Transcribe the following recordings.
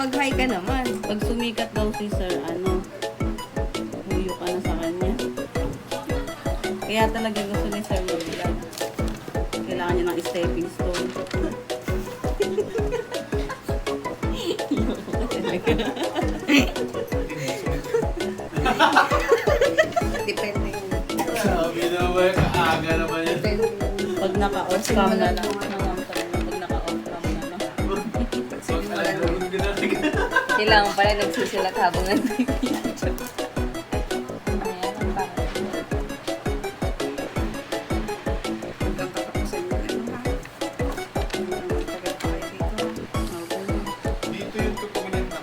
mag-hi ka naman. Pag sumikat daw si sir, huyo ka na sa kanya. Kaya talaga gusto ni sir mag-vlog. Kailangan niya ng stepping stone. Depende yun. Sabi naman, kaaga naman yun. Pag naka-off cam na lang. Pag naka-off cam na lang. Kailangan pala nagsusulat habang nag-video. Dito yung tutunan na.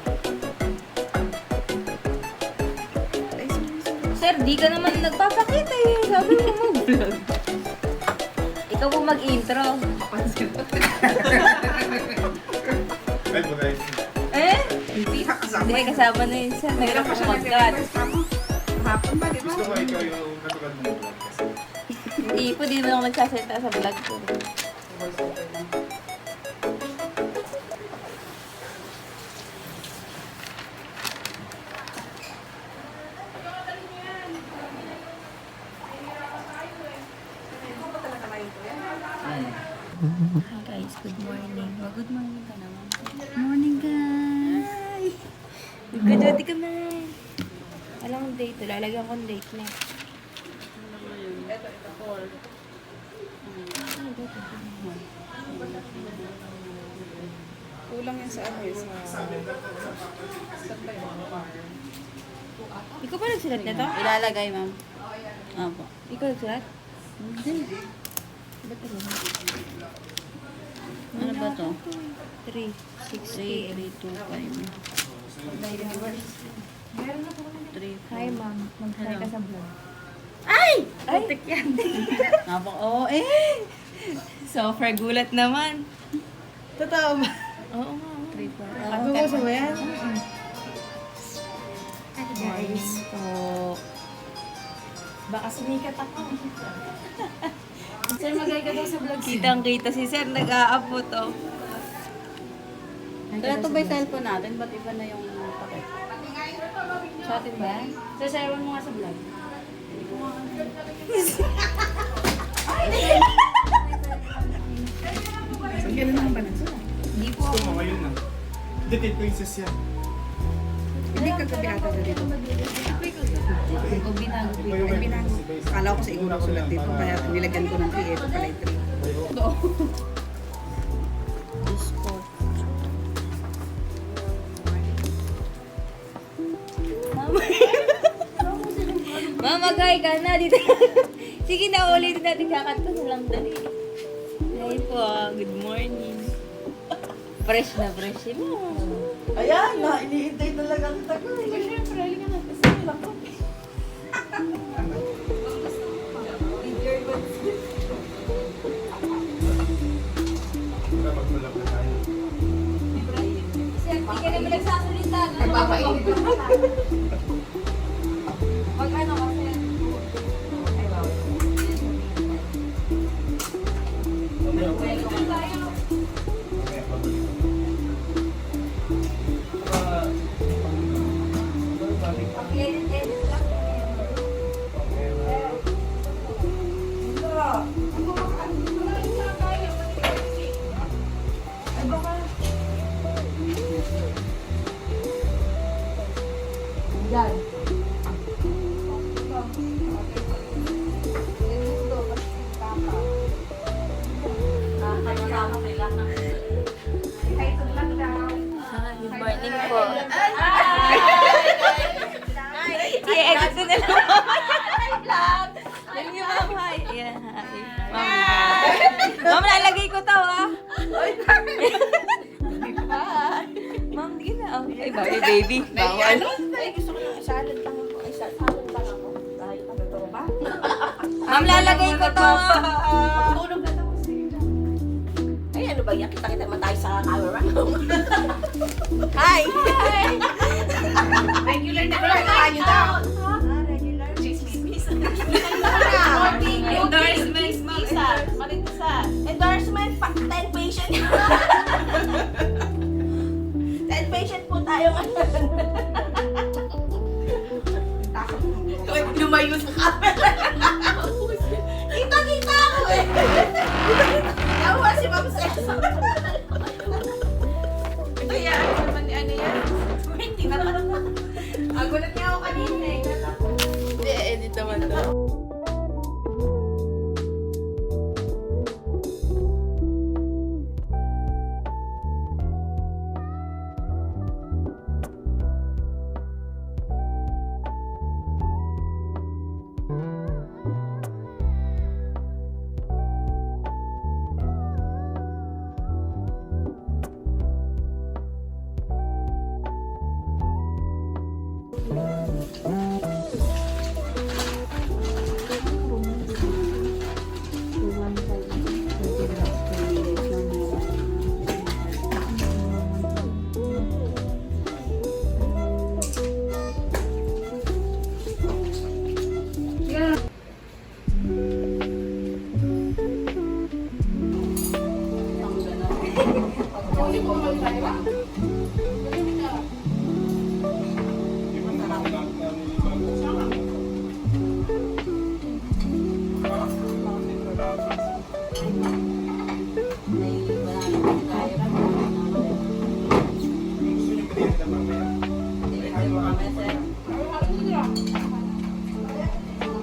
Sir, di ka naman nagpapakita eh. Sabi mo mag-vlog. Ikaw po mag-intro. Ay, bagay. Eh? Hindi kasama na yun, sir. Mahirap po mag-cut. Hapon ba, di ba? Gusto ko ikaw yung natulad mo vlog kasi. Hindi po, di naman ako nagsasalita sa vlog ko. Hi guys, good morning. Good morning ka naman. Good morning, guys! Good morning ka man. Walang date. Lalagyan kong date na. Ito, call. Kulang yan sa ano eh, sa... Ikaw ba nagsulat na to? Ilalagay, ma'am. Opo. Ikaw nagsulat? Hindi. Ba't ano? Ano ba to? 3, 6, 3, 3, 2, 5. 3, Hi ma'am, mag-try ka sa vlog. Ay! Putik yan. Oo, eh! Software gulat naman. Totoo ba? Oo nga. 3, 4. Gusto mo yan? Guys. So, Baka sumikat ako. sir, magay ka daw sa vlog. Kitang-kita si sir, nag-aabot oh. Kaya ito ba yung cellphone natin? Ba't iba na yung paket? Sa atin ba yan? Sir, sayawan mo nga sa vlog. Ganun naman ba nagsulat? Hindi po Gusto ako. mo ngayon na. Hindi, kay Princess yan. Hindi ka gabi ata na dito. O binago po Iba yun. yung binago. Akala ko sa iguro sulat dito, kaya nilagyan ko ng 3, ito pala yung 3. Discord. Mamagay ka na dito. Sige na, ulitin natin kakanta na lang dali. Hi po, good morning. Fresh na fresh yun. Ayan na, iniintay talaga kita ko. Siyempre, halika na. Kasi lang ko. Para mag-vlog na tayo. Sir, hindi ka naman nagsasalita. Nagpapainit. Wag ano kasi. Ay, wow. Edit lang. Yan. Good morning po. I-exit ko na lang. Hi, ma'am. Hi. Yeah, hi. Ma'am, lalagay ko to, ah. Ma'am, di na. Ay, baby. Bawal. Ay, gusto ko yung salad lang ako. Ay, salad lang ako. Ay, totoo ba? Ma'am, lalagay ko to, ah. Tulog na daw sila. Ay, ano ba yan? Kita-kita naman tayo sa camera. Hi. Regular na tayo daw. Regular. Endorsements, ma'am. Endorsement, 10 patient. 10 patient po lumayo sa camera. Kita ako eh. Tawa si Ma'am Cesar. Kaya ano naman ni ano yan? Hindi naman. Agulat niya ako kanina eh. Hindi, edit naman to.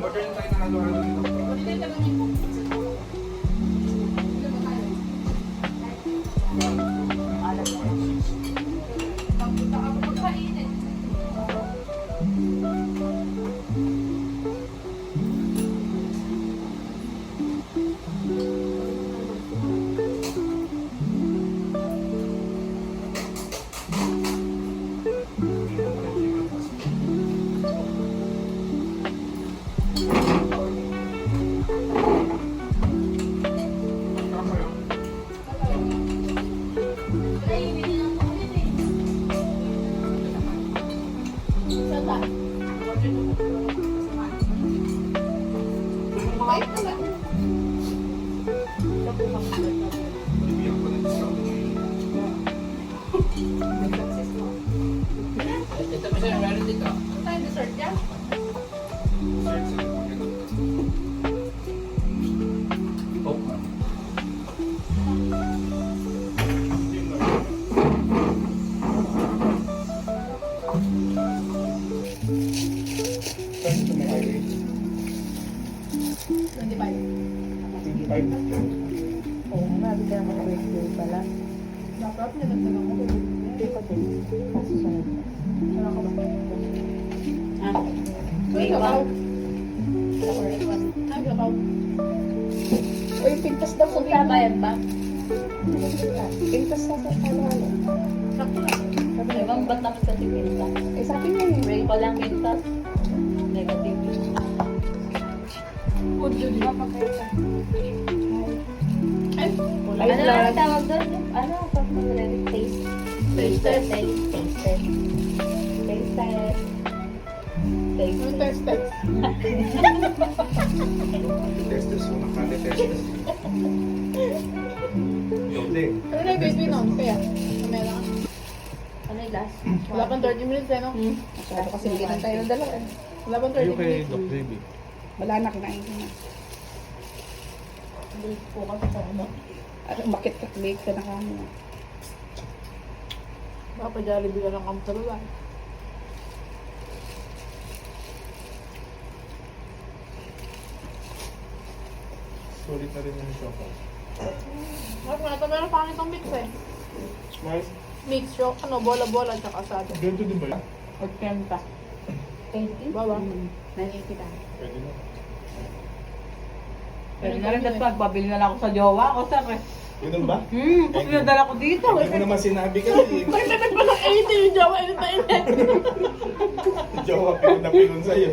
Order na tayo ng halo-halo nito. Bibigyan ko ng discount ngayon. Ito pa siya, meron dito. Ano tayong dessert yan? Search sa mga Oh. Saan ito may highway? 25. Oo, grabe ka naman birthday pala. Dapat nilagdagan mo. Hindi ko din. Kasi sunod. Wala ka ba? Ah, Uy, kapaw. Ay, kapaw. Uy, pintas daw Kung tabayad ba? Pintas sa halo-halo. Sakto lang. Sabi niya, Ibang batak sa tipinta. eh, sabi niya yun. Ray pa lang pintas. Negative. Food yun, di ba? Pagkaita. Ay, wala Ano yun lang lang. tawag doon? Ano? Taste. Taste test. Taste test. Taste test. Taste Yung test. test. Testes mo, nakali-testes. Doble. Ano na yung baby nun? Kaya, mamaya lang. Ano yung last? Wala pang 30 minutes eh, no? Masyado kasi ligitan tayo ng dalawa eh. Wala pang 30 minutes. Doc Baby. Wala na, kinain ko na. Hindi po kasi sa ano. At bakit ka-late ka na kami? Baka pa Jollibee ka lang kami sa baba. Sulit na rin yung shopper. Marap nga ito, meron pangit ang mix eh. Mars, Mix show, ano, bola-bola, tsaka asado. ganito din ba yun? 80. 80? Baba. Nakikita. Pwede na. pwede na rin. Tapos pagbabili na lang ako sa jowa ko, sir. Ganun ba? Tapos pinadala ko dito. Hindi mo naman sinabi kasi. Pagdating pa ng 80 yung jawa, init na init. Jowa, pinun na pinun sa'yo.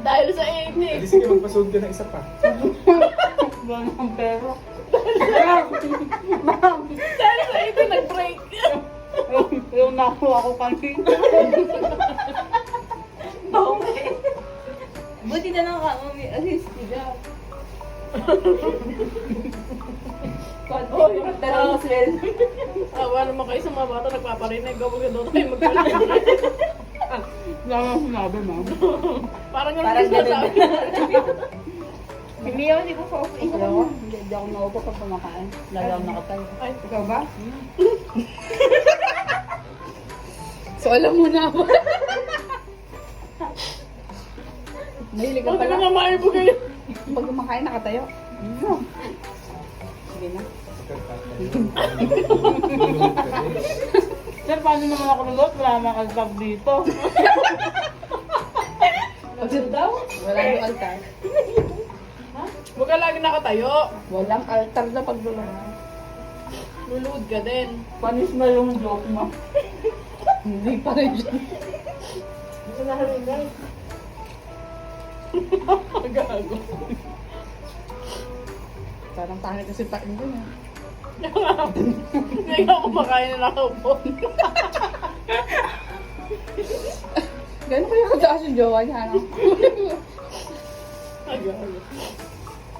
Dahil sa Hindi, 80. sige, magpasod ka na isa pa. Wala ng pera. Dahil sa 80, nag-break. Yung nakuha ko kanina. Buti na lang ka, mami. Assist ko dyan. Oh, Dalawang swell. Awa naman kayo sa mga bata, nagpaparinig. Gawag na daw tayo magpaparinig. Wala nang sinabi, ma'am. Parang Parang ganun. Hindi ako, hindi ko sa office. Alam ko, hindi ako naupo pag kumakain. Lalo ako nakatayo. Ay, ikaw ba? So, alam mo na ako. Mahilig ka pala. Mamamain po kayo. Pag kumakain, nakatayo. Sige na. Sir, paano naman ako lulot? Wala naman kaltab dito. Pagod daw? Walang altar. Huwag ka lagi nakatayo. Walang altar na paglulot. Lulud ka din. Panis na yung joke mo. Hindi pa rin dyan. Hindi na halingan. Gago. Parang pangit kasi pain dun eh. Hindi ako kumakain na nakaupo. Gano'n kaya kataas yung jowa niya, ano?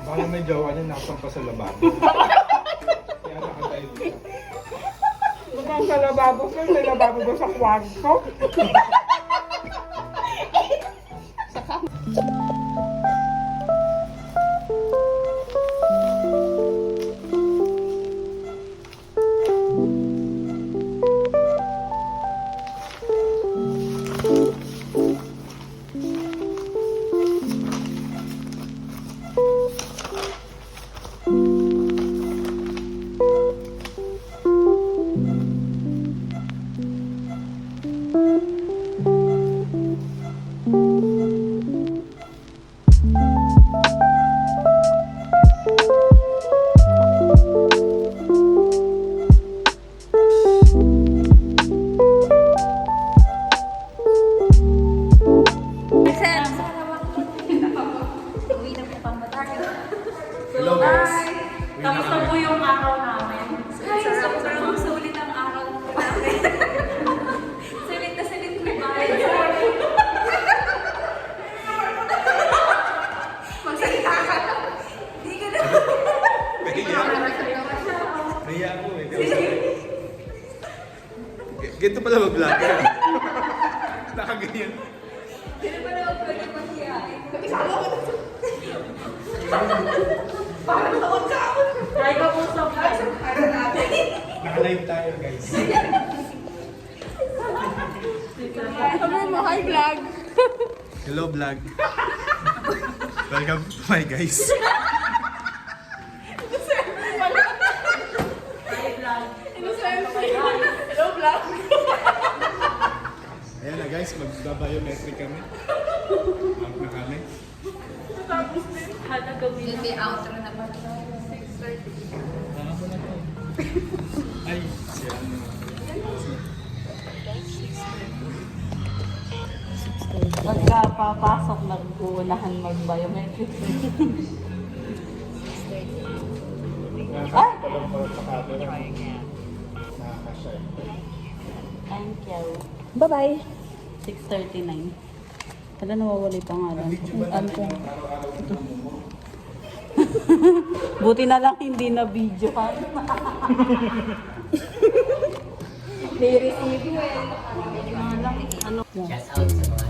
Baka may jowa niya nakasampa sa lababo. Kaya nakatayo dito. Bukang sa lababo ko, may lababo ba sa kwarto? Hello guys. Tapos na po yung araw namin. Ay, sobrang sulit ang araw po namin. Sulit na sulit po tayo. Magsalita ka. Hindi ka na. Naiya ako eh. Ganito pala mag-vlogger. Nakaganyan. Hindi na pala ako pwede maghihain. Try ka po sa Naka-live tayo guys. Sabi mo, hi vlog! Hello vlog. Welcome to my guys. Hello vlog! Ayan na guys, mag-biometric kami. Out na kami. Yun may outro na ba? Ay, siya. Pagka papasok, nag-uunahan mag-biometric. Ay! Palang pagkakabira. Nakakasya. Thank you. Bye-bye! 6:39. Kada nawawala yung pangalan. Ano ko? Buti na lang hindi na video. They-receive. Ano? Shout out sa mga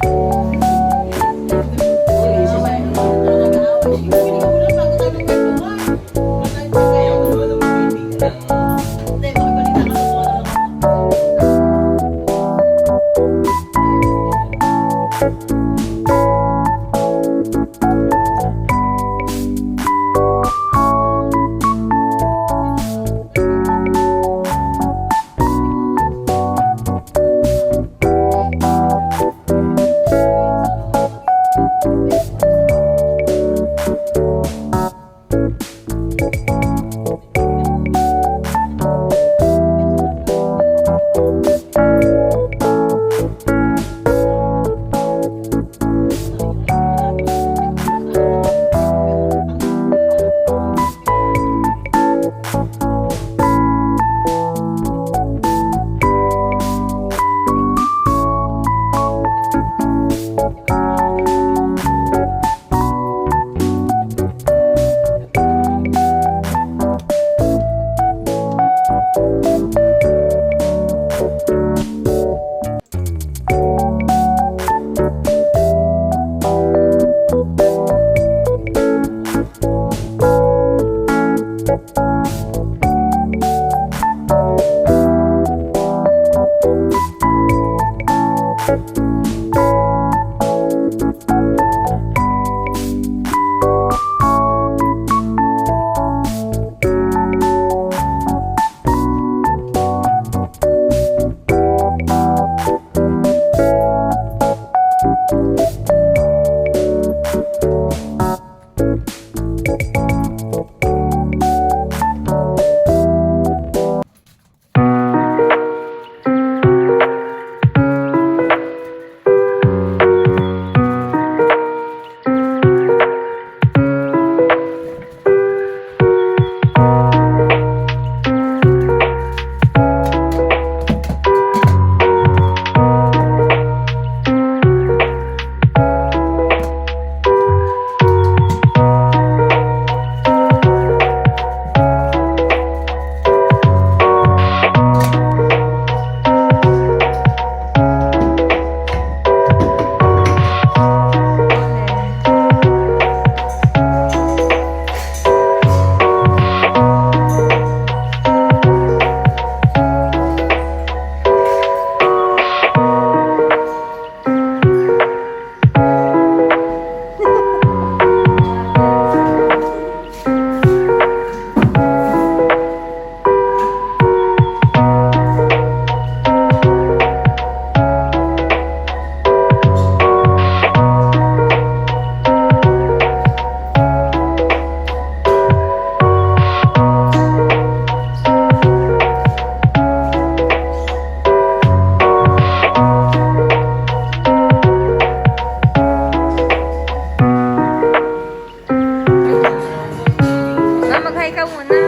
Ma'am, mag-hi ka muna.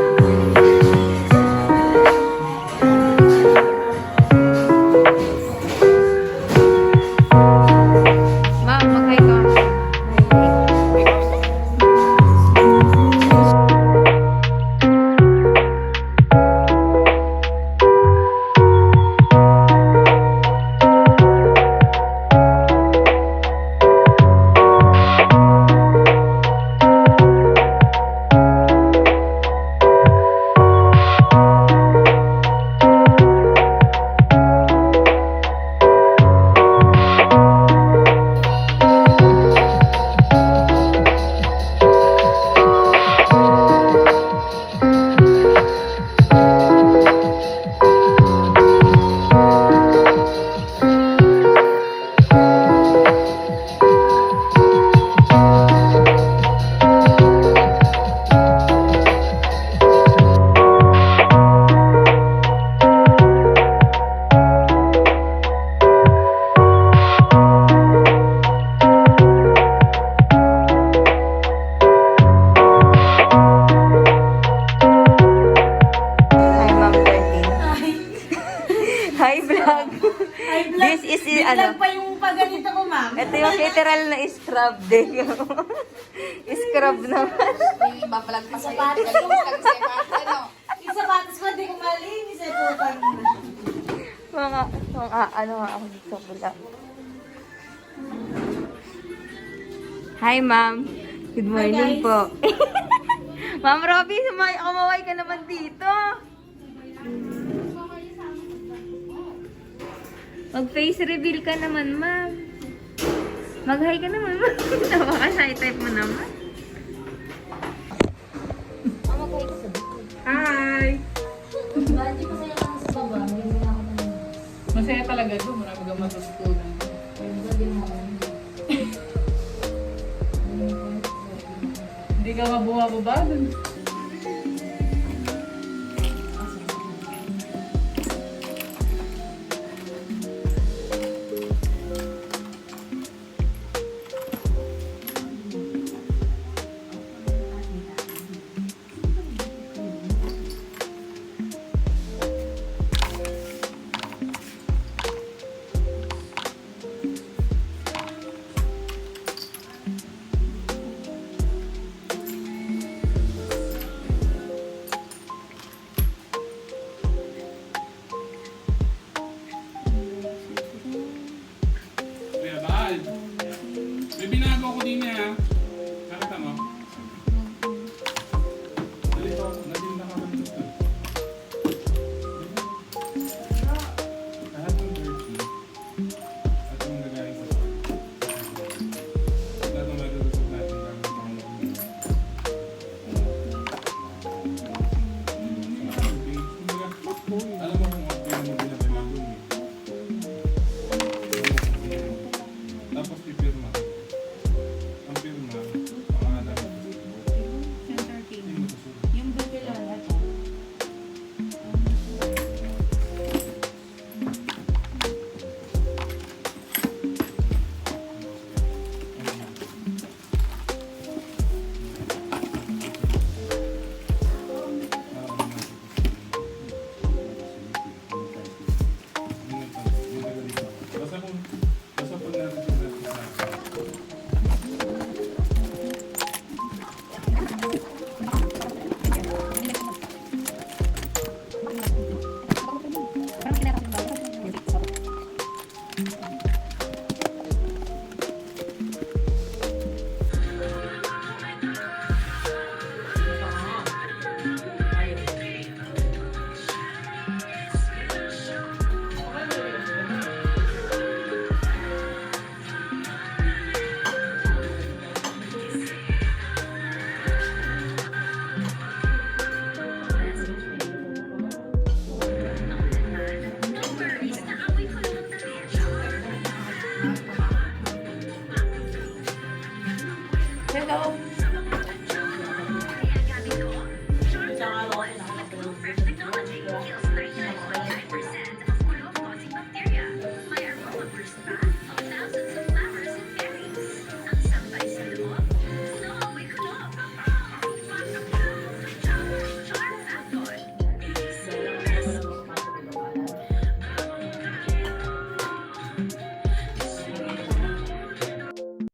Ma'am, mag-hi ka. Hi, Ma'am 13. Hi, vlog. This is, ano, pa yung pagganito ko, ma'am. ito yung literal na scrub din. Scrub naman. Ibabalag pa sa'yo. Yung sapatos ko, di ko malinis. Ito, mga ano nga ako dito sa vlog. Hi, Ma'am. Good morning guys. po. Ma'am Robby, kumaway ka naman dito. Mag-face reveal ka naman, ma'am. Mag-hi ka naman, ma'am. Tawa ka, type mo naman. Mag-hi ka sa dito. Hi! Masaya talaga doon. Marami kang matutunan. Hindi ka mabumababa doon.